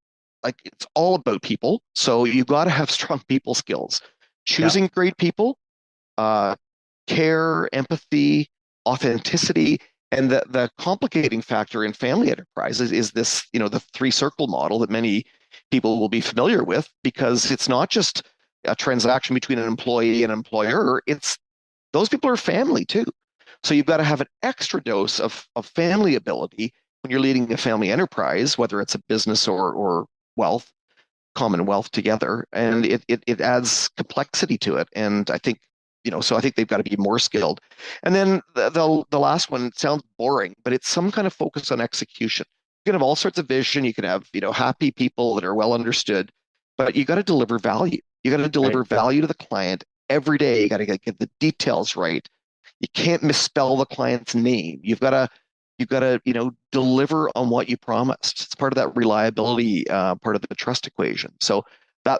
like, it's all about people, so you got to have strong people skills, Yeah. choosing great people, uh, care, empathy, authenticity. And the complicating factor in family enterprises is this, the three circle model that many people will be familiar with, because it's not just a transaction between an employee and an employer. It's those people are family too. So you've got to have an extra dose of family ability when you're leading a family enterprise, whether it's a business or wealth, common wealth together. And it adds complexity to it. And I think, so I think they've got to be more skilled. And then the last one sounds boring, but it's some kind of focus on execution. You can have all sorts of vision. You can have, happy people that are well understood, but you got to deliver value. You got to Right. deliver value to the client every day. You got to get the details right. You can't misspell the client's name. You've got to deliver on what you promised. It's part of that reliability, part of the trust equation. So I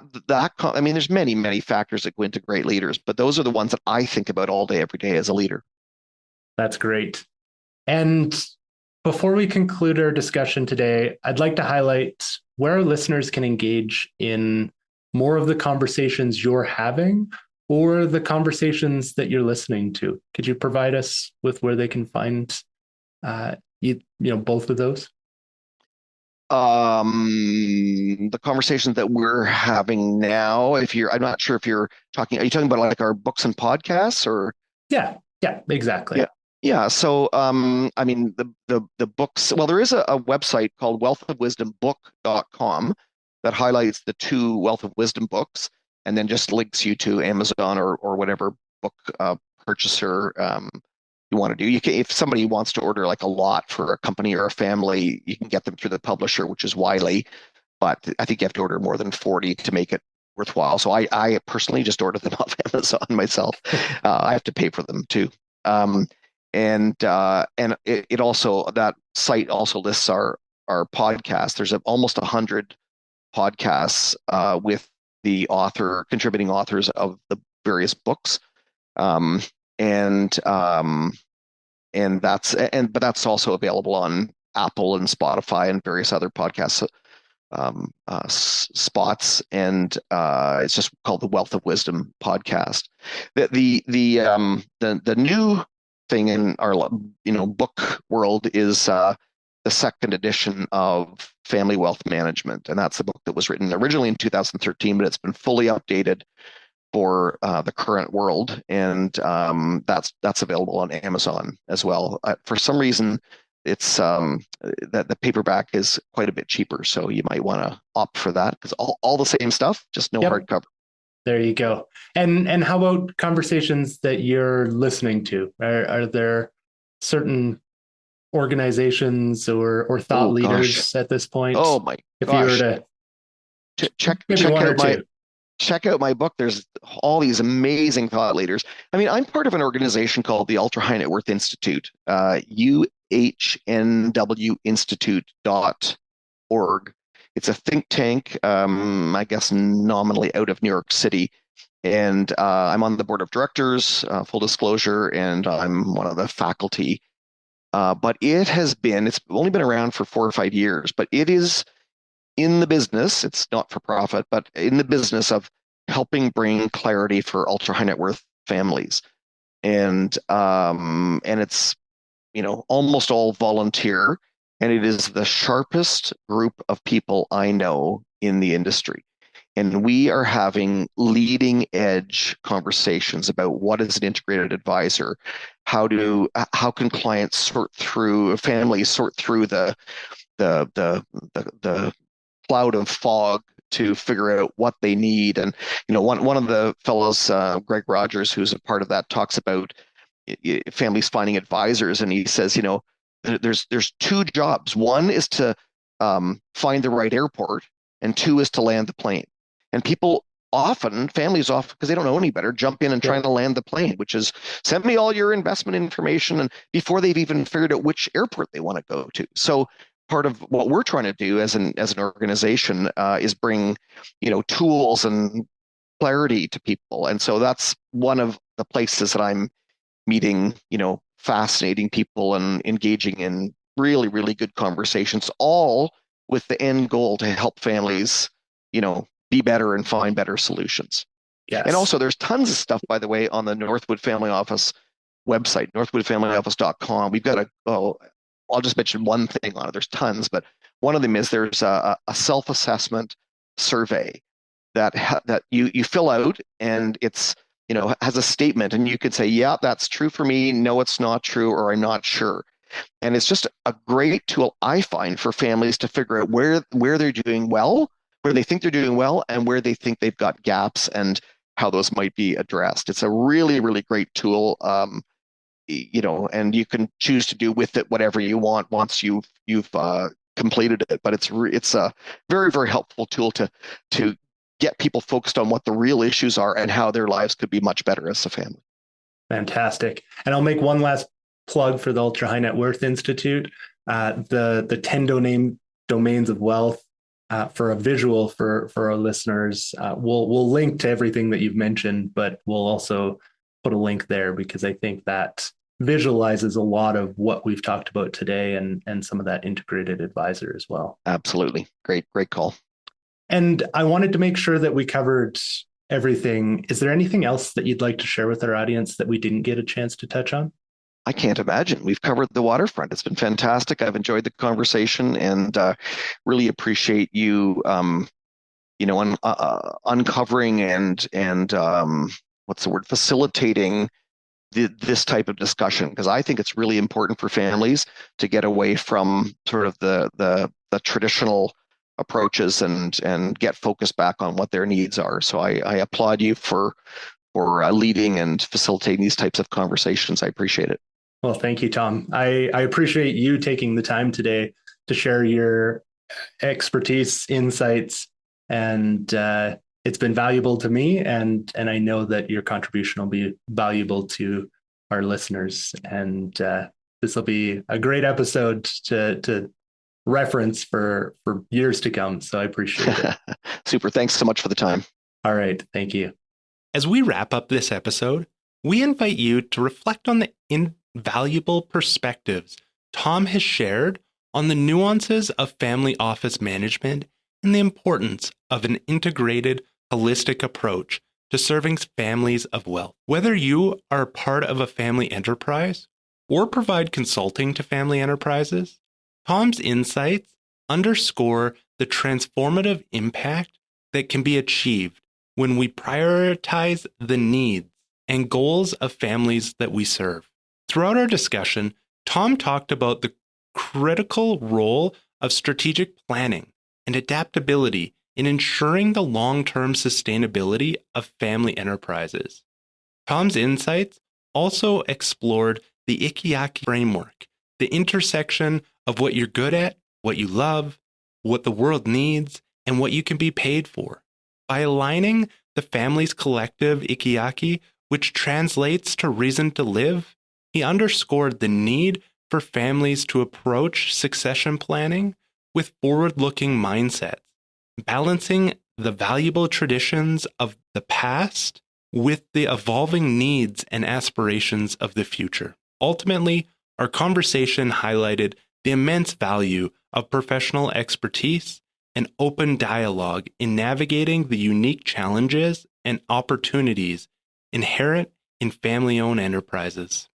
mean, there's many factors that go into great leaders, but those are the ones that I think about all day, every day as a leader. That's great. And before we conclude our discussion today, I'd like to highlight where our listeners can engage in more of the conversations you're having or the conversations that you're listening to. Could you provide us with where they can find both of those? The conversations that we're having now, I'm not sure if are you talking about like our books and podcasts or? Yeah, yeah, exactly. Yeah. Yeah. So, I mean, the books, well, there is a website called wealthofwisdombook.com that highlights the two Wealth of Wisdom books and then just links you to Amazon or whatever book purchaser you want to do. If somebody wants to order like a lot for a company or a family, you can get them through the publisher, which is Wiley, but I think you have to order more than 40 to make it worthwhile. So I personally just order them off Amazon myself. I have to pay for them too. Um, and it also, that site also lists our podcast. There's almost 100 podcasts with the contributing authors of the various books. Um, and but that's also available on Apple and Spotify and various other podcast spots. And it's just called the Wealth of Wisdom podcast. The new thing in our book world is the second edition of Family Wealth Management, and that's the book that was written originally in 2013, but it's been fully updated for the current world, and that's available on Amazon as well. For some reason, it's that the paperback is quite a bit cheaper, so you might want to opt for that because all the same stuff, just no Yep. hardcover. There you go. And how about conversations that you're listening to? Are there certain organizations or thought Oh gosh. leaders at this point? Oh my If you were gosh. to Check maybe check one or out my two. check out my book. There's all these amazing thought leaders. I mean, I'm part of an organization called the Ultra High Net Worth Institute, uhnwinstitute.org. It's a think tank, I guess nominally out of New York City. And I'm on the board of directors, full disclosure, and I'm one of the faculty. But it's only been around for 4 or 5 years, but it is in the business, it's not for profit, but in the business of helping bring clarity for ultra high net worth families. And it's, almost all volunteer, and it is the sharpest group of people I know in the industry. And we are having leading edge conversations about what is an integrated advisor, how can families sort through the cloud of fog to figure out what they need. And one of the fellows, Greg Rogers, who's a part of that, talks about families finding advisors, and he says, there's two jobs. One is to find the right airport, and two is to land the plane. And families often, because they don't know any better, jump in and trying to land the plane, which is send me all your investment information, and before they've even figured out which airport they want to go to. So part of what we're trying to do as an organization is bring, tools and clarity to people. And so that's one of the places that I'm meeting, fascinating people and engaging in really, really good conversations, all with the end goal to help families, be better and find better solutions. Yes. And also there's tons of stuff, by the way, on the Northwood Family Office website, northwoodfamilyoffice.com. We've got I'll just mention one thing on it. There's tons, but one of them is there's a self-assessment survey that you fill out, and it's has a statement, and you could say, yeah, that's true for me. No, it's not true, or I'm not sure. And it's just a great tool, I find, for families to figure out where they're doing well, where they think they're doing well, and where they think they've got gaps, and how those might be addressed. It's a really, really great tool. And you can choose to do with it whatever you want once you've completed it. But it's a very, very helpful tool to get people focused on what the real issues are and how their lives could be much better as a family. Fantastic. And I'll make one last plug for the Ultra High Net Worth Institute. The 10 domains of wealth, for a visual for our listeners. We'll link to everything that you've mentioned, but we'll also put a link there because I think that visualizes a lot of what we've talked about today and some of that integrated advisor as well. Absolutely. Great call. And I wanted to make sure that we covered everything. Is there anything else that you'd like to share with our audience that we didn't get a chance to touch on? I can't imagine. We've covered the waterfront. It's been fantastic. I've enjoyed the conversation, and really appreciate you, uncovering and what's the word, facilitating this type of discussion, because I think it's really important for families to get away from sort of the traditional approaches and get focused back on what their needs are. So I applaud you for leading and facilitating these types of conversations. I appreciate it. Well, thank you, Tom. I appreciate you taking the time today to share your expertise, insights, and it's been valuable to me, and I know that your contribution will be valuable to our listeners. And this will be a great episode to reference for years to come. So I appreciate it. Super. Thanks so much for the time. All right. Thank you. As we wrap up this episode, we invite you to reflect on the invaluable perspectives Tom has shared on the nuances of family office management and the importance of an integrated, holistic approach to serving families of wealth. Whether you are part of a family enterprise or provide consulting to family enterprises, Tom's insights underscore the transformative impact that can be achieved when we prioritize the needs and goals of families that we serve. Throughout our discussion, Tom talked about the critical role of strategic planning and adaptability in ensuring the long-term sustainability of family enterprises. Tom's insights also explored the Ikigai framework the intersection of what you're good at, what you love, what the world needs, and what you can be paid for. By aligning the family's collective Ikigai, which translates to reason to live, he underscored the need for families to approach succession planning with forward-looking mindsets, balancing the valuable traditions of the past with the evolving needs and aspirations of the future. Ultimately, our conversation highlighted the immense value of professional expertise and open dialogue in navigating the unique challenges and opportunities inherent in family-owned enterprises,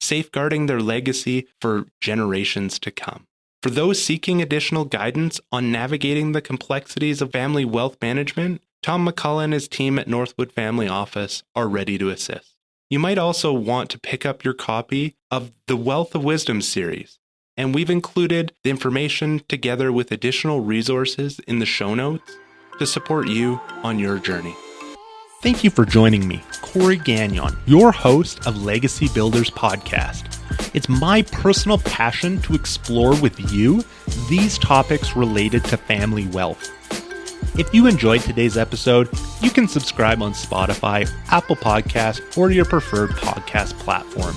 safeguarding their legacy for generations to come. For those seeking additional guidance on navigating the complexities of family wealth management, Tom McCullough and his team at Northwood Family Office are ready to assist. You might also want to pick up your copy of the Wealth of Wisdom series, and we've included the information together with additional resources in the show notes to support you on your journey. Thank you for joining me, Corey Gagnon, your host of Legacy Builders Podcast. It's my personal passion to explore with you these topics related to family wealth. If you enjoyed today's episode, you can subscribe on Spotify, Apple Podcasts, or your preferred podcast platform.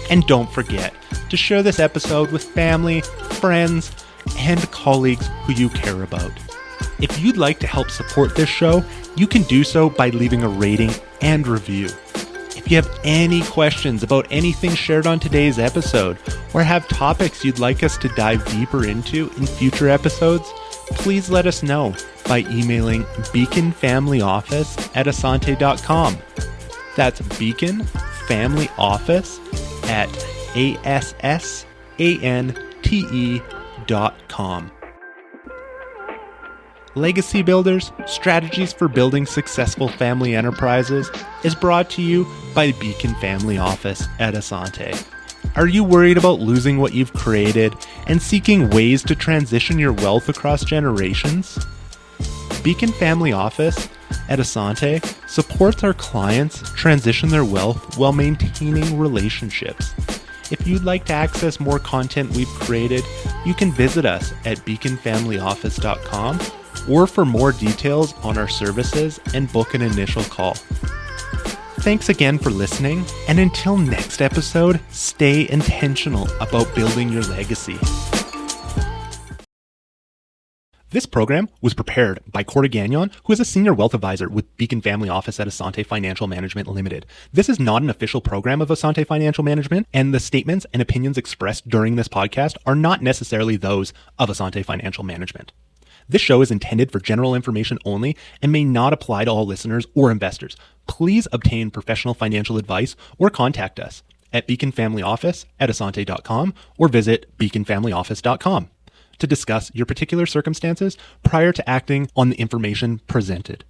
And don't forget to share this episode with family, friends, and colleagues who you care about. If you'd like to help support this show, you can do so by leaving a rating and review. If you have any questions about anything shared on today's episode, or have topics you'd like us to dive deeper into in future episodes, please let us know by emailing beaconfamilyoffice@asante.com. That's beaconfamilyoffice@ASSANTE.com. Legacy Builders, Strategies for Building Successful Family Enterprises is brought to you by Beacon Family Office at Asante. Are you worried about losing what you've created and seeking ways to transition your wealth across generations? Beacon Family Office at Asante supports our clients transition their wealth while maintaining relationships. If you'd like to access more content we've created, you can visit us at beaconfamilyoffice.com or for more details on our services and book an initial call. Thanks again for listening, and until next episode, stay intentional about building your legacy. This program was prepared by Corey Gagnon, who is a senior wealth advisor with Beacon Family Office at Asante Financial Management Limited. This is not an official program of Asante Financial Management, and the statements and opinions expressed during this podcast are not necessarily those of Asante Financial Management. This show is intended for general information only and may not apply to all listeners or investors. Please obtain professional financial advice or contact us at beaconfamilyoffice@asante.com or visit beaconfamilyoffice.com to discuss your particular circumstances prior to acting on the information presented.